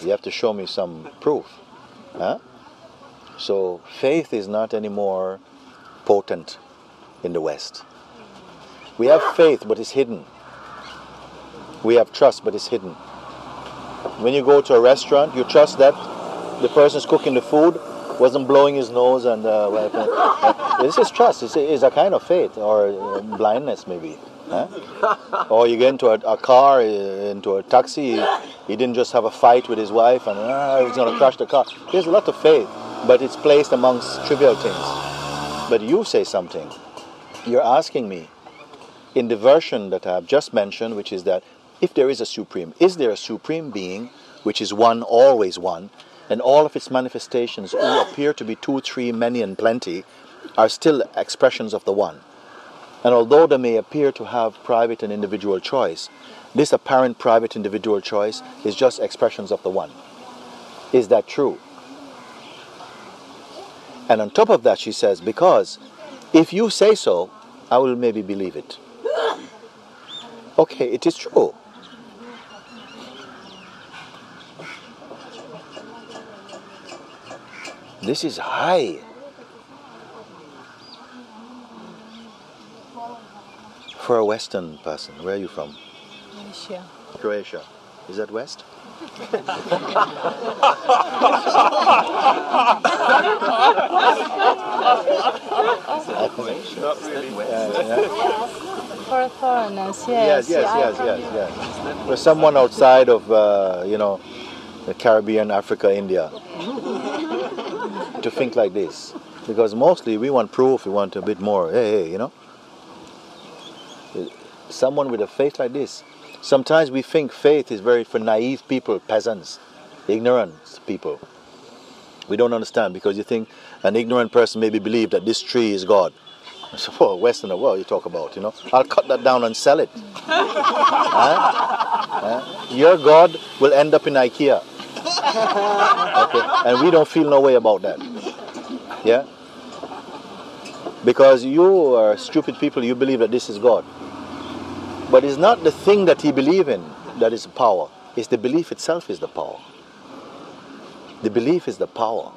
You have to show me some proof. Huh? So faith is not anymore potent in the West. We have faith, but it's hidden. We have trust, but it's hidden. When you go to a restaurant, you trust that the person's cooking the food wasn't blowing his nose and this is trust. It's a kind of faith or blindness maybe. Huh? Or you get into a car, into a taxi, he didn't just have a fight with his wife and he was going to crash the car. There's a lot of faith, but it's placed amongst trivial things. But you say something. You're asking me, in the version that I have just mentioned, which is that if there is a supreme, is there a supreme being which is one, always one, and all of its manifestations who appear to be two, three, many and plenty are still expressions of the one. And although they may appear to have private and individual choice, this apparent private individual choice is just expressions of the one. Is that true? And on top of that she says, because if you say so, I will maybe believe it. Okay, it is true. This is high. For a Western person. Where are you from? Croatia. Croatia. Is that West? Not really. For foreigners, yes. Yes. For someone outside of, the Caribbean, Africa, India, to think like this. Because mostly we want proof, we want a bit more. Hey, Someone with a faith like this. Sometimes we think faith is very for naive people, peasants, ignorant people. We don't understand because you think an ignorant person maybe believe that this tree is God. So for Westerner, what you talk about, I'll cut that down and sell it. Your God will end up in Ikea. Okay? And we don't feel no way about that. Yeah? Because you are stupid people, you believe that this is God. But it's not the thing that he believes in that is power. It's the belief itself is the power. The belief is the power.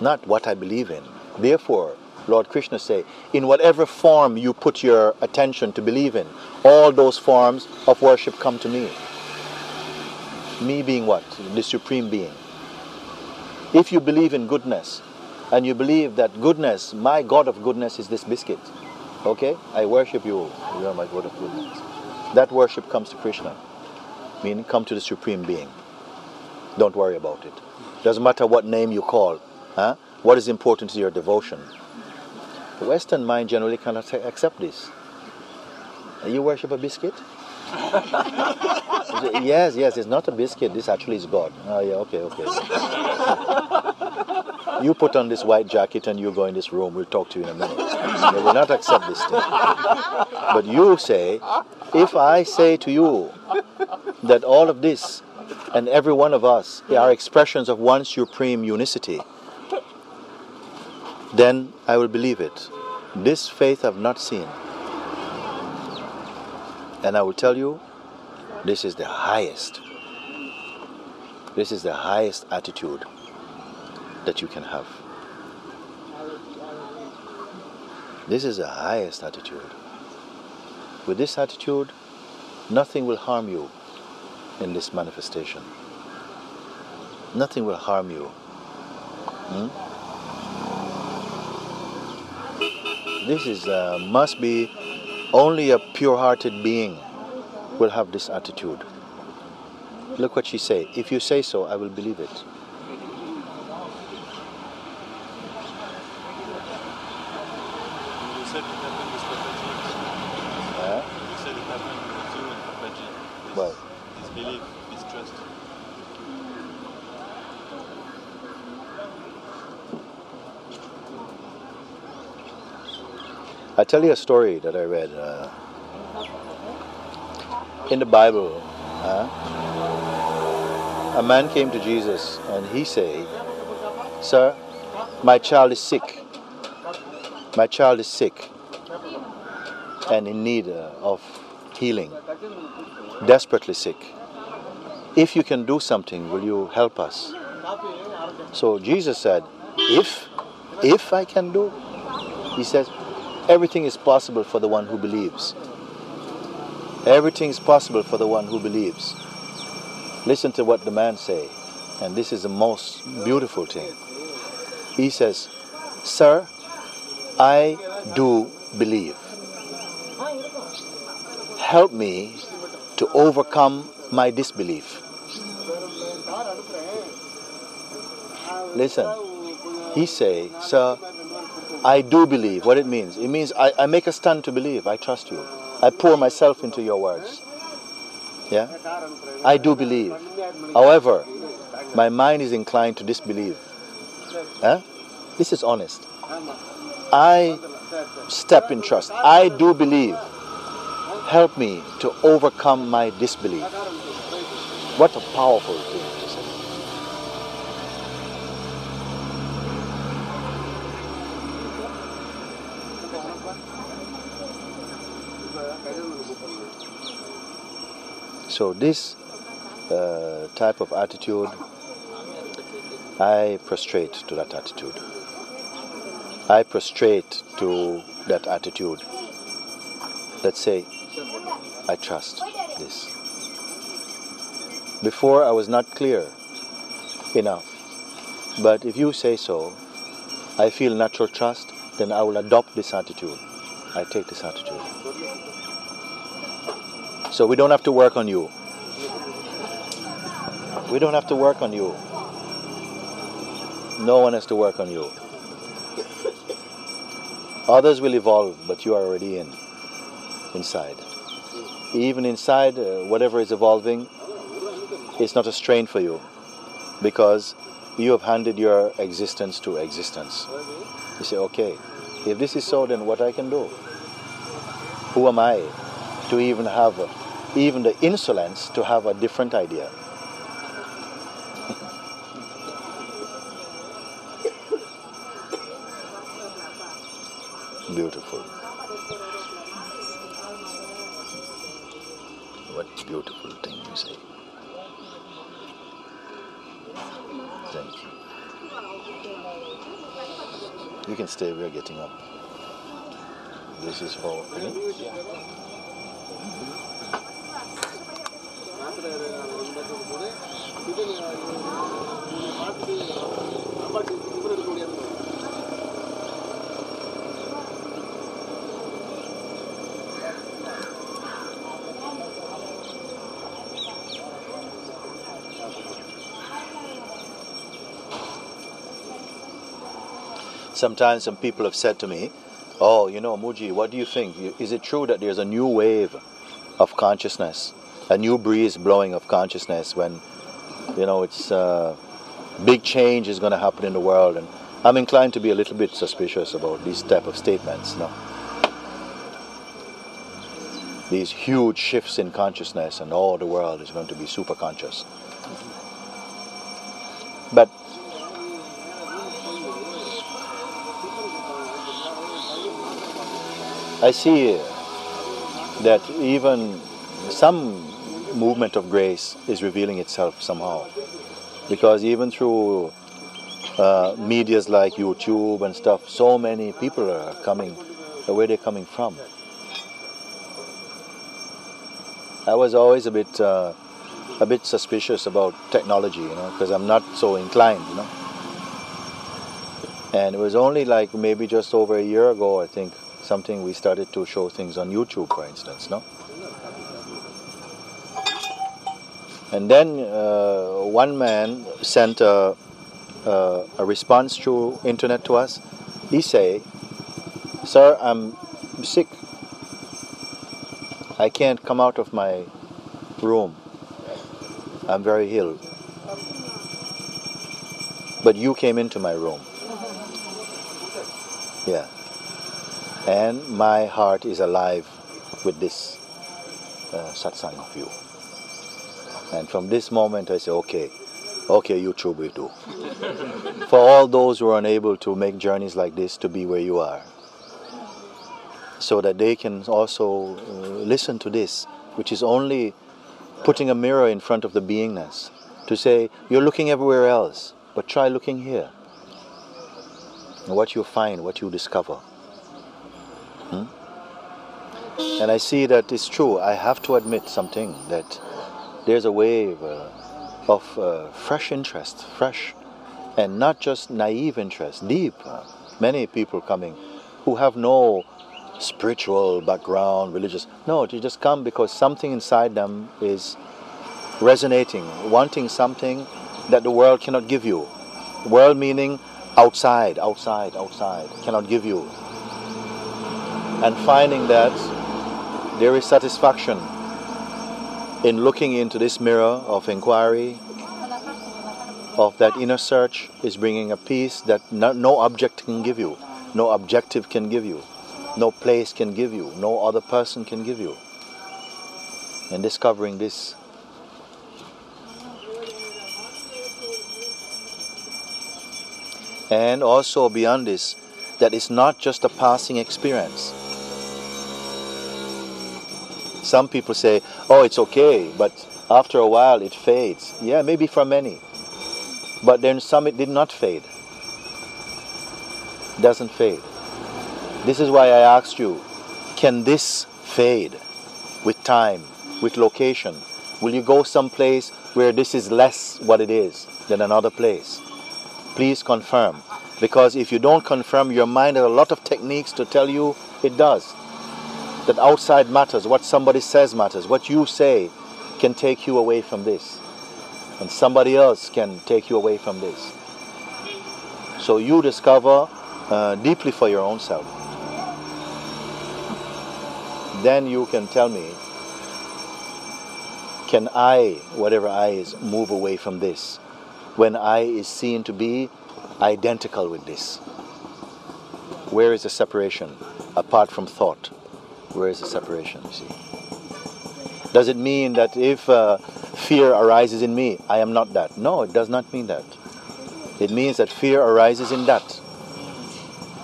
Not what I believe in. Therefore, Lord Krishna say, in whatever form you put your attention to believe in, all those forms of worship come to me. Me being what? The Supreme Being. If you believe in goodness, and you believe that goodness, my God of goodness is this biscuit, okay? I worship you. You are my God of goodness. That worship comes to Krishna. Meaning, come to the Supreme Being. Don't worry about it. Doesn't matter what name you call. Huh? What is important is your devotion. The Western mind generally cannot accept this. You worship a biscuit? Yes, it's not a biscuit. This actually is God. Oh, yeah, okay. You put on this white jacket and you go in this room. We'll talk to you in a minute. They will not accept this thing. But you say, if I say to you that all of this and every one of us are expressions of one supreme unicity, then I will believe it. This faith I've not seen. And I will tell you, this is the highest. This is the highest attitude that you can have. This is the highest attitude. With this attitude, nothing will harm you in this manifestation. Nothing will harm you. This is must be only a pure-hearted being will have this attitude. Look what she say. If you say so, I will believe it. You said it happened with Papaji. You said it happened with you and Papaji. Well, This belief, this trust. I tell you a story that I read in the Bible. A man came to Jesus and he said, "Sir, my child is sick. My child is sick and in need of healing, desperately sick. if you can do something, will you help us? So Jesus said, if I can do, he says, everything is possible for the one who believes. Everything is possible for the one who believes. Listen to what the man say, and this is the most beautiful thing. He says, sir, I do believe. Help me to overcome my disbelief. Listen, he say, sir, I do believe. What it means? It means I make a stand to believe. I trust you. I pour myself into your words. Yeah? I do believe. However, my mind is inclined to disbelieve. Huh? This is honest. I step in trust. I do believe. Help me to overcome my disbelief. What a powerful thing to say. So this type of attitude, I prostrate to that attitude. I prostrate to that attitude. Let's say, I trust this. Before I was not clear enough. But if you say so, I feel natural trust, then I will adopt this attitude. I take this attitude. So we don't have to work on you. We don't have to work on you. No one has to work on you. Others will evolve, but you are already inside. Even inside, whatever is evolving, it's not a strain for you, because you have handed your existence to existence. You say, okay, if this is so, then what I can do? Who am I to even have even the insolence to have a different idea? Beautiful. What beautiful thing you say. Thank you. You can stay, we are getting up. This is for me? Sometimes some people have said to me, oh, you know, Mooji, what do you think? Is it true that there's a new wave of consciousness, a new breeze blowing of consciousness when, you know, it's big change is going to happen in the world? And I'm inclined to be a little bit suspicious about these type of statements, no? These huge shifts in consciousness and all the world is going to be super conscious. But I see that even some movement of grace is revealing itself somehow, because even through medias like YouTube and stuff, so many people are coming where they're coming from. I was always a bit suspicious about technology, you know, because I'm not so inclined, you know. And it was only like maybe just over a year ago, I think, something we started to show things on YouTube, for instance, no? And then one man sent a response through internet to us. He say, sir, I'm sick. I can't come out of my room. I'm very ill. But you came into my room. Yeah. And my heart is alive with this satsang of you. And from this moment I say, okay, YouTube will do. For all those who are unable to make journeys like this to be where you are, so that they can also listen to this, which is only putting a mirror in front of the beingness to say, you're looking everywhere else, but try looking here. And what you find, what you discover. And I see that it's true. I have to admit something, that there's a wave of fresh interest, fresh, and not just naive interest, deep. Many people coming who have no spiritual background, religious. No, they just come because something inside them is resonating, wanting something that the world cannot give you. World meaning outside, outside, outside, cannot give you. And finding that there is satisfaction in looking into this mirror of inquiry, of that inner search, is bringing a peace that no object can give you, no objective can give you, no place can give you, no other person can give you. And discovering this. And also beyond this, that it's not just a passing experience. Some people say, oh, it's okay, but after a while it fades. Yeah, maybe for many. But then some it did not fade. Doesn't fade. This is why I asked you, can this fade with time, with location? Will you go someplace where this is less what it is than another place? Please confirm. Because if you don't confirm, your mind has a lot of techniques to tell you it does. That outside matters, what somebody says matters, what you say can take you away from this. And somebody else can take you away from this. So you discover deeply for your own self. Then you can tell me, can I, whatever I is, move away from this when I is seen to be identical with this? Where is the separation apart from thought? Where is the separation, you see? Does it mean that if fear arises in me, I am not that? No, it does not mean that. It means that fear arises in that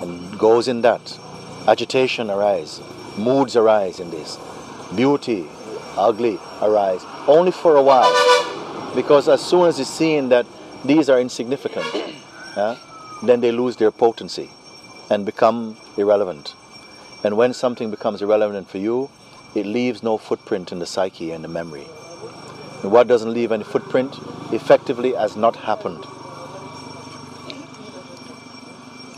and goes in that. Agitation arises, moods arise in this. Beauty, ugly arise only for a while. Because as soon as it's seen that these are insignificant, then they lose their potency and become irrelevant. And when something becomes irrelevant for you, it leaves no footprint in the psyche and the memory. And what doesn't leave any footprint effectively has not happened.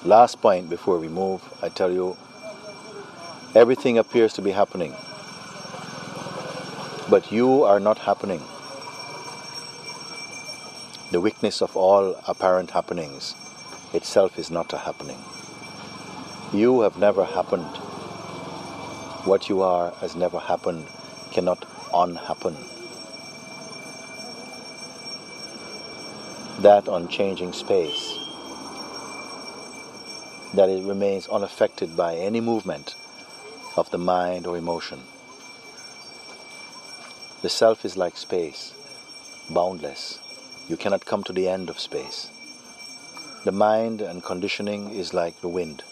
Last point before we move, I tell you, everything appears to be happening, but you are not happening. The weakness of all apparent happenings itself is not a happening. You have never happened. What you are has never happened, cannot unhappen. That unchanging space, that it remains unaffected by any movement of the mind or emotion. The self is like space, boundless. You cannot come to the end of space. The mind and conditioning is like the wind.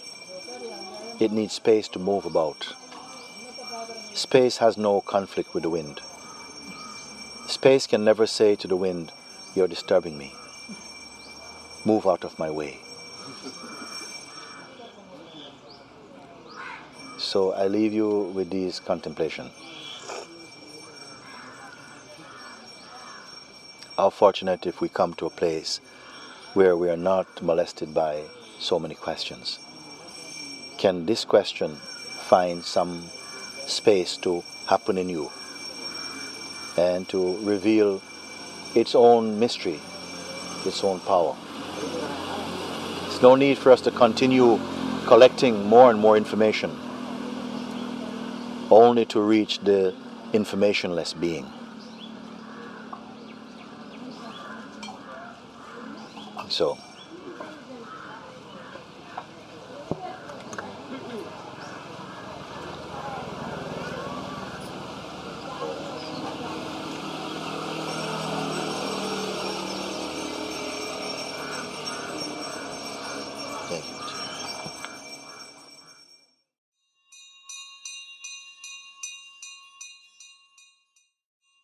It needs space to move about. Space has no conflict with the wind. Space can never say to the wind, you're disturbing me. Move out of my way. So I leave you with these contemplations. How fortunate if we come to a place where we are not molested by so many questions. Can this question find some space to happen in you and to reveal its own mystery, its own power? There's no need for us to continue collecting more and more information, only to reach the informationless being. So